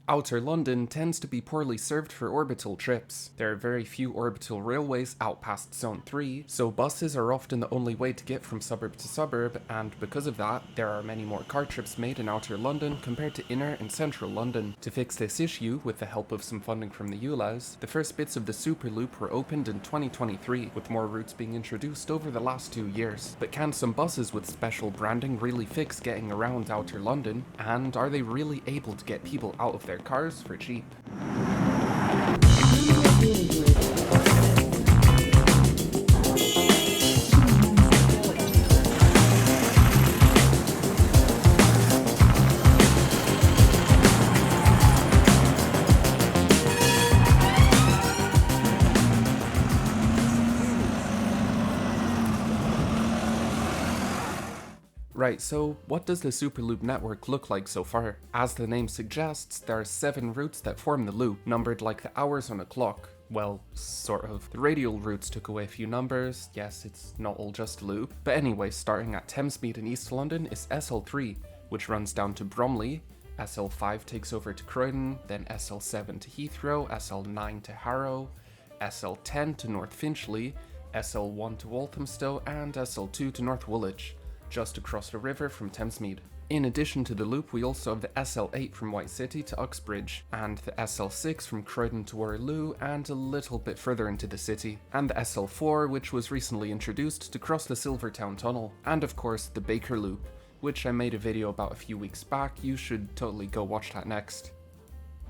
Outer London tends to be poorly served for orbital trips. There are very few orbital railways out past Zone 3, so buses are often the only way to get from suburb to suburb, and because of that, there are many more car trips made in Outer London compared to Inner and Central London. To fix this issue, with the help of some funding from the ULEZ, the first bits of the Superloop were opened in 2023, with more routes being introduced over the last 2 years. But can some buses with special branding really fix getting around Outer London? And are they really able to get people out of their cars for cheap? Right, so what does the Superloop network look like so far? As the name suggests, there are 7 routes that form the loop, numbered like the hours on a clock. Well, sort of. The radial routes took away a few numbers, yes, it's not all just a loop. But anyway, starting at Thamesmead in East London is SL3, which runs down to Bromley, SL5 takes over to Croydon, then SL7 to Heathrow, SL9 to Harrow, SL10 to North Finchley, SL1 to Walthamstow, and SL2 to North Woolwich, just across the river from Thamesmead. In addition to the loop, we also have the SL8 from White City to Uxbridge, and the SL6 from Croydon to Waterloo and a little bit further into the city, and the SL4, which was recently introduced to cross the Silvertown Tunnel, and of course the Baker Loop, which I made a video about a few weeks back. You should totally go watch that next.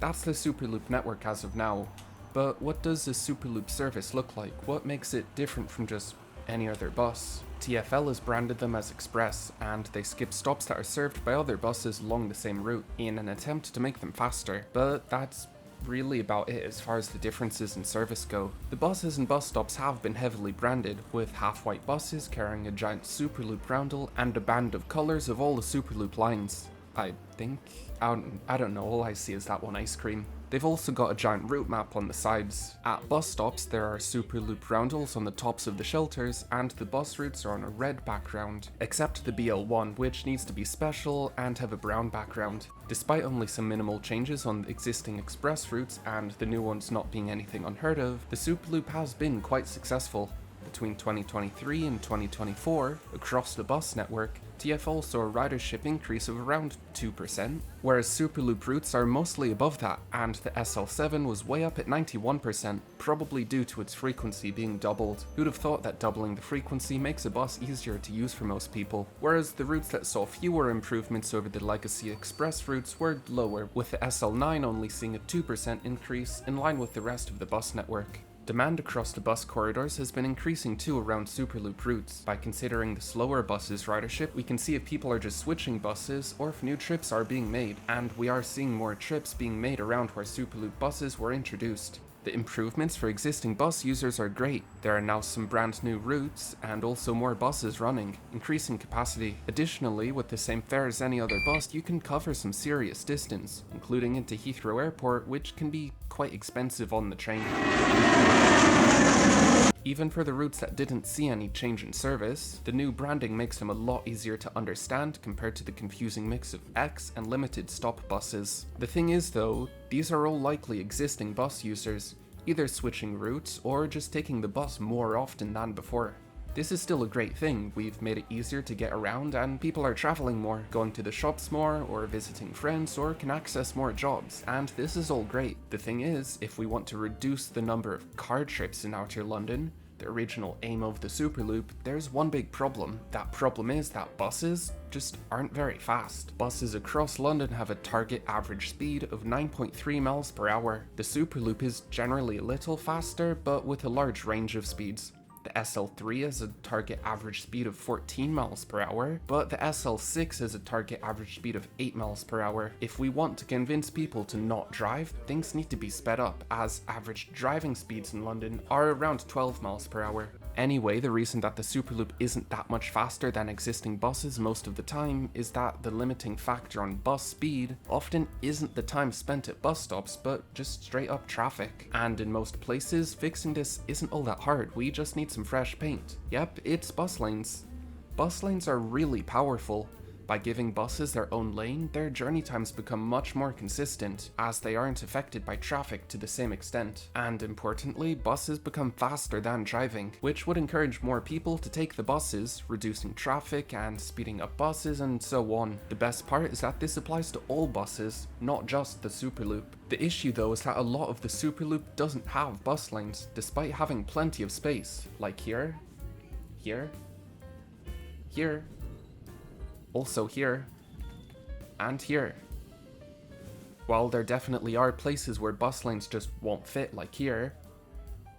That's the Superloop network as of now, but what does the Superloop service look like? What makes it different from just any other bus? TfL has branded them as express, and they skip stops that are served by other buses along the same route in an attempt to make them faster, but that's really about it as far as the differences in service go. The buses and bus stops have been heavily branded, with half-white buses carrying a giant Superloop roundel and a band of colours of all the Superloop lines. I think? I don't know, all I see is that one ice cream. They've also got a giant route map on the sides. At bus stops, there are Superloop roundels on the tops of the shelters, and the bus routes are on a red background, except the BL1, which needs to be special and have a brown background. Despite only some minimal changes on the existing express routes and the new ones not being anything unheard of, the Superloop has been quite successful. Between 2023 and 2024, across the bus network, TfL saw a ridership increase of around 2%, whereas Superloop routes are mostly above that, and the SL7 was way up at 91%, probably due to its frequency being doubled. Who'd have thought that doubling the frequency makes a bus easier to use for most people, whereas the routes that saw fewer improvements over the legacy express routes were lower, with the SL9 only seeing a 2% increase in line with the rest of the bus network. Demand across the bus corridors has been increasing too around Superloop routes. By considering the slower buses' ridership, we can see if people are just switching buses or if new trips are being made, and we are seeing more trips being made around where Superloop buses were introduced. The improvements for existing bus users are great. There are now some brand new routes and also more buses running, increasing capacity. Additionally, with the same fare as any other bus, you can cover some serious distance, including into Heathrow Airport, which can be quite expensive on the train. Even for the routes that didn't see any change in service, the new branding makes them a lot easier to understand compared to the confusing mix of X and limited stop buses. The thing is though, these are all likely existing bus users, either switching routes or just taking the bus more often than before. This is still a great thing. We've made it easier to get around and people are traveling more, going to the shops more, or visiting friends, or can access more jobs, and this is all great. The thing is, if we want to reduce the number of car trips in Outer London, the original aim of the Superloop, there's one big problem. That problem is that buses just aren't very fast. Buses across London have a target average speed of 9.3 miles per hour. The Superloop is generally a little faster, but with a large range of speeds. The SL3 has a target average speed of 14 miles per hour, but the SL6 has a target average speed of 8 miles per hour. If we want to convince people to not drive, things need to be sped up, as average driving speeds in London are around 12 miles per hour. Anyway, the reason that the Superloop isn't that much faster than existing buses most of the time is that the limiting factor on bus speed often isn't the time spent at bus stops, but just straight up traffic. And in most places, fixing this isn't all that hard. We just need some fresh paint. Yep, it's bus lanes. Bus lanes are really powerful. By giving buses their own lane, their journey times become much more consistent, as they aren't affected by traffic to the same extent. And importantly, buses become faster than driving, which would encourage more people to take the buses, reducing traffic and speeding up buses and so on. The best part is that this applies to all buses, not just the Superloop. The issue though is that a lot of the Superloop doesn't have bus lanes, despite having plenty of space, like here, here, here, also here, and here. While there definitely are places where bus lanes just won't fit, like here,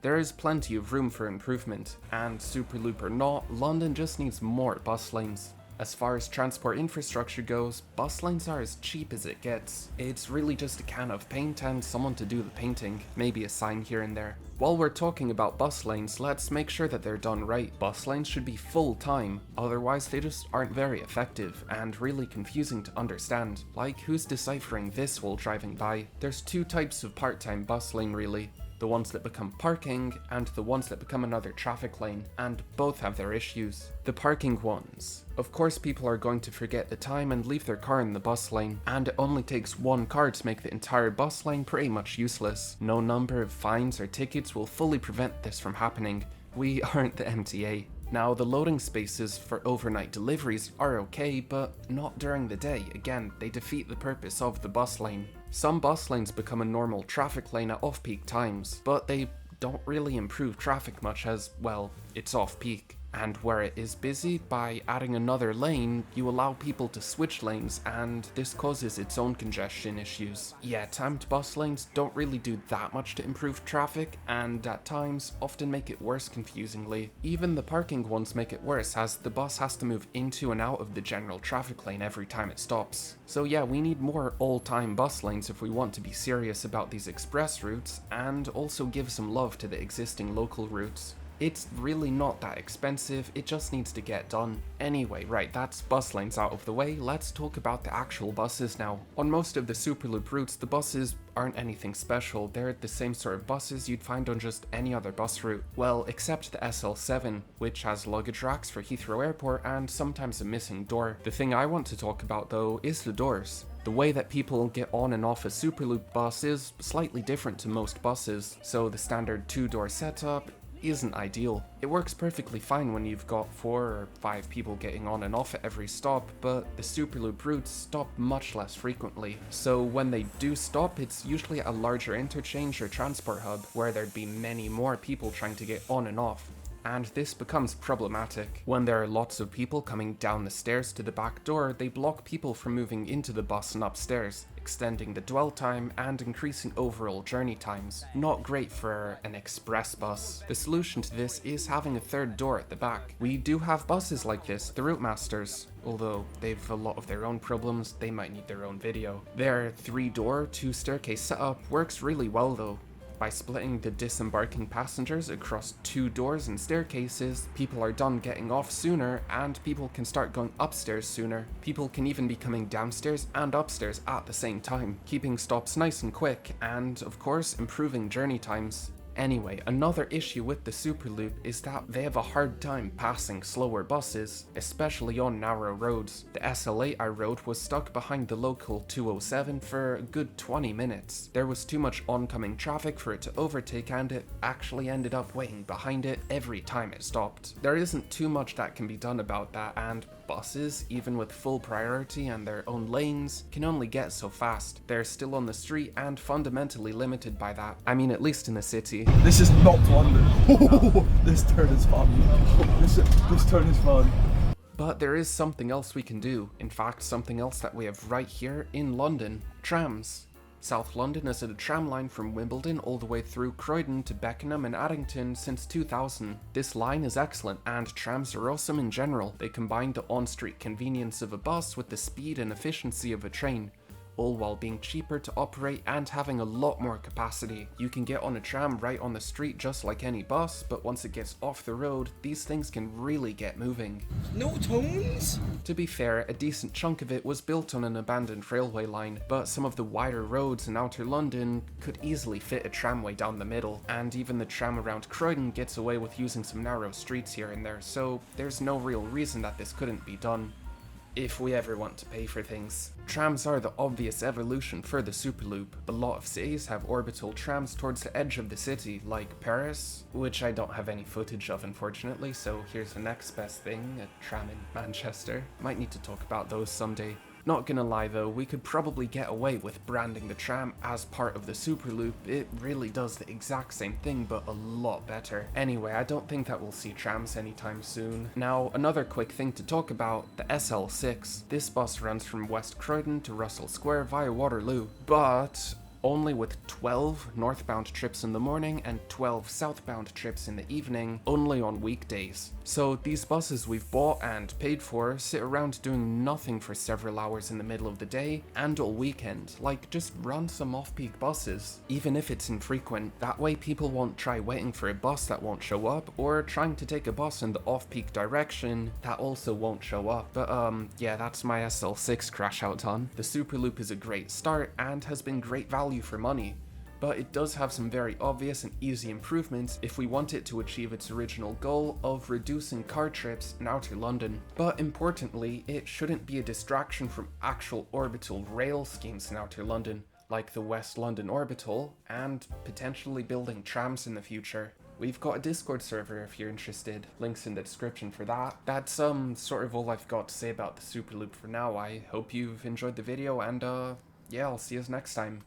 there is plenty of room for improvement, and Superloop or not, London just needs more bus lanes. As far as transport infrastructure goes, bus lanes are as cheap as it gets. It's really just a can of paint and someone to do the painting, maybe a sign here and there. While we're talking about bus lanes, let's make sure that they're done right. Bus lanes should be full time, otherwise they just aren't very effective and really confusing to understand. Like, who's deciphering this while driving by? There's two types of part-time bus lane really. The ones that become parking, and the ones that become another traffic lane, and both have their issues. The parking ones. Of course people are going to forget the time and leave their car in the bus lane, and it only takes one car to make the entire bus lane pretty much useless. No number of fines or tickets will fully prevent this from happening. We aren't the MTA. Now, the loading spaces for overnight deliveries are okay, but not during the day. Again, they defeat the purpose of the bus lane. Some bus lanes become a normal traffic lane at off-peak times, but they don't really improve traffic much as, well, it's off-peak. And where it is busy, by adding another lane, you allow people to switch lanes, and this causes its own congestion issues. Yeah, timed bus lanes don't really do that much to improve traffic, and at times often make it worse confusingly. Even the parking ones make it worse, as the bus has to move into and out of the general traffic lane every time it stops. So yeah, we need more all-time bus lanes if we want to be serious about these express routes, and also give some love to the existing local routes. It's really not that expensive, it just needs to get done. Anyway, right, that's bus lanes out of the way, let's talk about the actual buses now. On most of the Superloop routes, the buses aren't anything special, they're the same sort of buses you'd find on just any other bus route. Well, except the SL7, which has luggage racks for Heathrow Airport and sometimes a missing door. The thing I want to talk about though is the doors. The way that people get on and off a Superloop bus is slightly different to most buses, so the standard two-door setup isn't ideal. It works perfectly fine when you've got 4 or 5 people getting on and off at every stop, but the Superloop routes stop much less frequently. So when they do stop, it's usually at a larger interchange or transport hub, where there'd be many more people trying to get on and off. And this becomes problematic. When there are lots of people coming down the stairs to the back door, they block people from moving into the bus and upstairs, extending the dwell time and increasing overall journey times. Not great for an express bus. The solution to this is having a third door at the back. We do have buses like this, the Route Masters. Although they've a lot of their own problems, they might need their own video. Their 3-door, 2-staircase setup works really well though. By splitting the disembarking passengers across 2 doors and staircases, people are done getting off sooner and people can start going upstairs sooner. People can even be coming downstairs and upstairs at the same time, keeping stops nice and quick and, of course, improving journey times. Anyway, another issue with the Superloop is that they have a hard time passing slower buses, especially on narrow roads. The SL8 I rode was stuck behind the local 207 for a good 20 minutes. There was too much oncoming traffic for it to overtake and it actually ended up waiting behind it every time it stopped. There isn't too much that can be done about that, and buses, even with full priority and their own lanes, can only get so fast. They're still on the street and fundamentally limited by that. I mean, at least in the city. This is not London. This turn is fun. This turn is fun. But there is something else we can do. In fact, something else that we have right here in London. Trams. South London has had a tram line from Wimbledon all the way through Croydon to Beckenham and Addington since 2000. This line is excellent, and trams are awesome in general. They combine the on-street convenience of a bus with the speed and efficiency of a train, all while being cheaper to operate and having a lot more capacity. You can get on a tram right on the street just like any bus, but once it gets off the road, these things can really get moving. No tones? To be fair, a decent chunk of it was built on an abandoned railway line, but some of the wider roads in outer London could easily fit a tramway down the middle, and even the tram around Croydon gets away with using some narrow streets here and there, so there's no real reason that this couldn't be done. if we ever want to pay for things. Trams are the obvious evolution for the Superloop. A lot of cities have orbital trams towards the edge of the city, like Paris, which I don't have any footage of unfortunately, so here's the next best thing, a tram in Manchester. Might need to talk about those someday. Not gonna lie though, we could probably get away with branding the tram as part of the Superloop. It really does the exact same thing, but a lot better. Anyway, I don't think that we'll see trams anytime soon. Now, another quick thing to talk about, the SL6. This bus runs from West Croydon to Russell Square via Waterloo, but only with 12 northbound trips in the morning and 12 southbound trips in the evening, only on weekdays. So these buses we've bought and paid for sit around doing nothing for several hours in the middle of the day and all weekend. Like, just run some off-peak buses, even if it's infrequent. That way people won't try waiting for a bus that won't show up, or trying to take a bus in the off-peak direction that also won't show up. But yeah, that's my SL6 crash out on. The Superloop is a great start and has been great value for money, but it does have some very obvious and easy improvements if we want it to achieve its original goal of reducing car trips in outer London. But importantly, it shouldn't be a distraction from actual orbital rail schemes in outer London, like the West London Orbital, and potentially building trams in the future. We've got a Discord server if you're interested, links in the description for that. That's sort of all I've got to say about the Superloop for now. I hope you've enjoyed the video, and yeah, I'll see you next time.